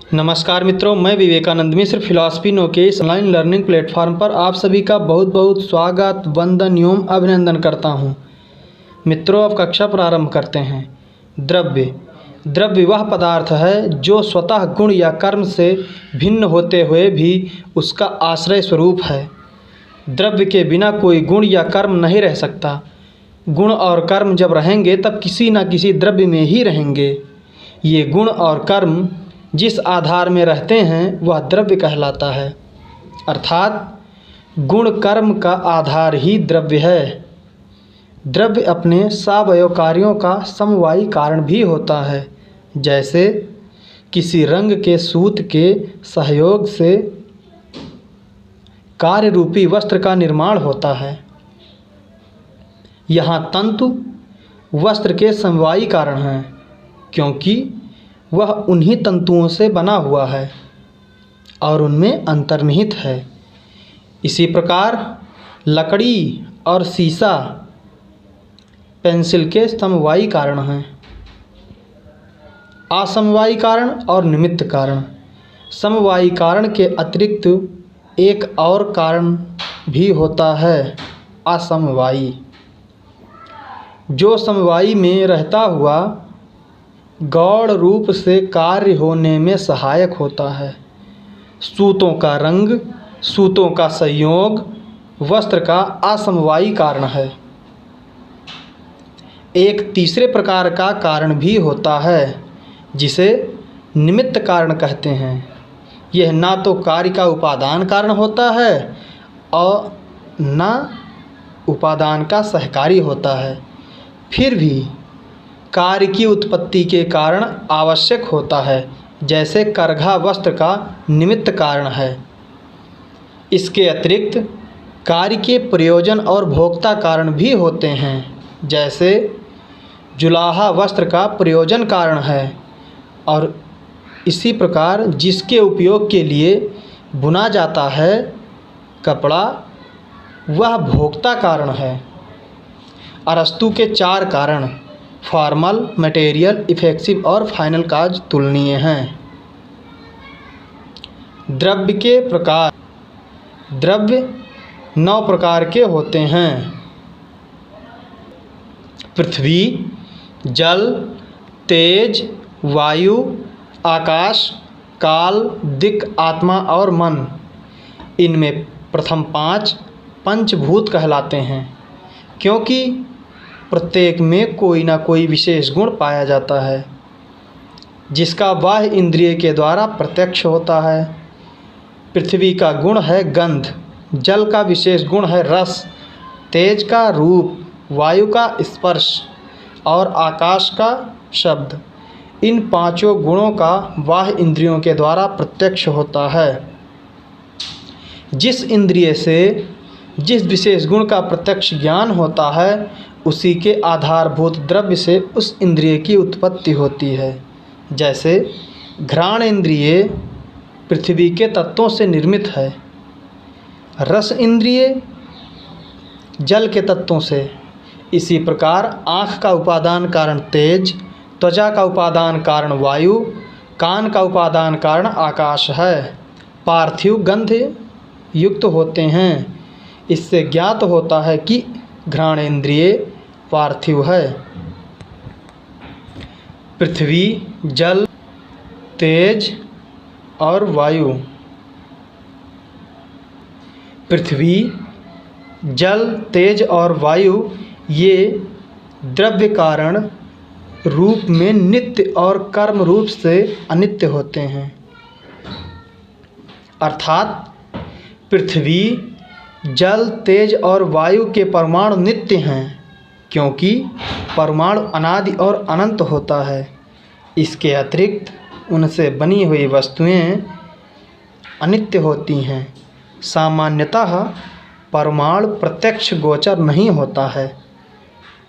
नमस्कार मित्रों, मैं विवेकानंद मिश्र फिलॉसफी नो के इस ऑनलाइन लर्निंग प्लेटफॉर्म पर आप सभी का बहुत बहुत स्वागत, वंदन एवं अभिनंदन करता हूं। मित्रों, अब कक्षा प्रारंभ करते हैं। द्रव्य वह पदार्थ है जो स्वतः गुण या कर्म से भिन्न होते हुए भी उसका आश्रय स्वरूप है। द्रव्य के बिना कोई गुण या कर्म नहीं रह सकता। गुण और कर्म जब रहेंगे तब किसी न किसी द्रव्य में ही रहेंगे। ये गुण और कर्म जिस आधार में रहते हैं वह द्रव्य कहलाता है। अर्थात गुण कर्म का आधार ही द्रव्य है। द्रव्य अपने सावयव कार्यों का समवायी कारण भी होता है। जैसे किसी रंग के सूत के सहयोग से कार्य रूपी वस्त्र का निर्माण होता है। यहाँ तंतु वस्त्र के समवायी कारण हैं, क्योंकि वह उन्हीं तंतुओं से बना हुआ है और उनमें अंतर्निहित है। इसी प्रकार लकड़ी और शीशा पेंसिल के समवायी कारण हैं। असमवायी कारण और निमित्त कारण। समवायी कारण के अतिरिक्त एक और कारण भी होता है, असमवायी, जो समवायी में रहता हुआ गौण रूप से कार्य होने में सहायक होता है। सूतों का रंग, सूतों का संयोग वस्त्र का असमवायी कारण है। एक तीसरे प्रकार का कारण भी होता है जिसे निमित्त कारण कहते हैं। यह ना तो कार्य का उपादान कारण होता है और न उपादान का सहकारी होता है, फिर भी कार्य की उत्पत्ति के कारण आवश्यक होता है। जैसे करघा वस्त्र का निमित्त कारण है। इसके अतिरिक्त कार्य के प्रयोजन और भोक्ता कारण भी होते हैं। जैसे जुलाहा वस्त्र का प्रयोजन कारण है और इसी प्रकार जिसके उपयोग के लिए बुना जाता है कपड़ा, वह भोक्ता कारण है। अरस्तु के 4 कारण फॉर्मल, मटेरियल, इफेक्टिव और फाइनल काज तुलनीय हैं। द्रव्य के प्रकार। द्रव्य 9 प्रकार के होते हैं। पृथ्वी, जल, तेज, वायु, आकाश, काल, दिक्, आत्मा और मन। इनमें प्रथम 5 पंचभूत कहलाते हैं, क्योंकि प्रत्येक में कोई ना कोई विशेष गुण पाया जाता है जिसका बाह्य इंद्रिय के द्वारा प्रत्यक्ष होता है। पृथ्वी का गुण है गंध, जल का विशेष गुण है रस, तेज का रूप, वायु का स्पर्श और आकाश का शब्द। इन 5 गुणों का बाह्य इंद्रियों के द्वारा प्रत्यक्ष होता है। जिस इंद्रिय से जिस विशेष गुण का प्रत्यक्ष ज्ञान होता है उसी के आधारभूत द्रव्य से उस इंद्रिय की उत्पत्ति होती है। जैसे घ्राण इंद्रिय पृथ्वी के तत्वों से निर्मित है, रस इंद्रिय जल के तत्वों से। इसी प्रकार आँख का उपादान कारण तेज, त्वचा का उपादान कारण वायु, कान का उपादान कारण आकाश है। पार्थिव गंध युक्त होते हैं। इससे ज्ञात होता है कि घ्राण इंद्रिय पार्थिव है। पृथ्वी, जल, तेज और वायु। पृथ्वी, जल, तेज और वायु ये द्रव्य कारण रूप में नित्य और कर्म रूप से अनित्य होते हैं। अर्थात पृथ्वी, जल, तेज और वायु के परमाणु नित्य हैं, क्योंकि परमाणु अनादि और अनंत होता है। इसके अतिरिक्त उनसे बनी हुई वस्तुएं अनित्य होती हैं। सामान्यतः परमाणु प्रत्यक्ष गोचर नहीं होता है।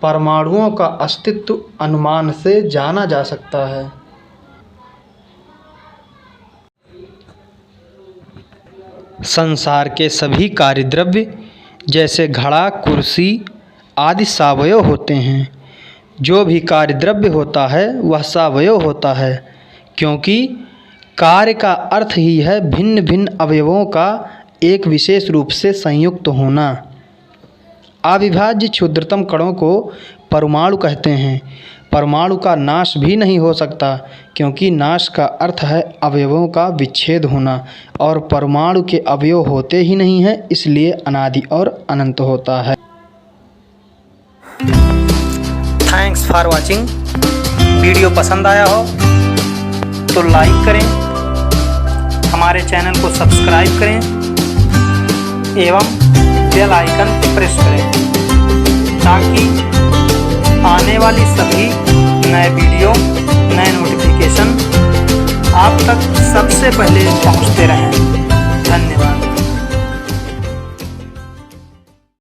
परमाणुओं का अस्तित्व अनुमान से जाना जा सकता है। संसार के सभी कार्यद्रव्य जैसे घड़ा, कुर्सी आदि सावयव होते हैं। जो भी कार्यद्रव्य होता है वह सावयव होता है, क्योंकि कार्य का अर्थ ही है भिन्न भिन्न अवयवों का एक विशेष रूप से संयुक्त होना। अविभाज्य क्षुद्रतम कणों को परमाणु कहते हैं। परमाणु का नाश भी नहीं हो सकता, क्योंकि नाश का अर्थ है अवयवों का विच्छेद होना, और परमाणु के अवयव होते ही नहीं हैं, इसलिए अनादि और अनंत होता है। Thanks for watching. वीडियो पसंद आया हो तो लाइक करें, हमारे चैनल को सब्सक्राइब करें एवं बेल आइकन प्रेस करें, ताकि आने वाली सभी नए वीडियो, नए नोटिफिकेशन आप तक सबसे पहले पहुंचते रहें। धन्यवाद।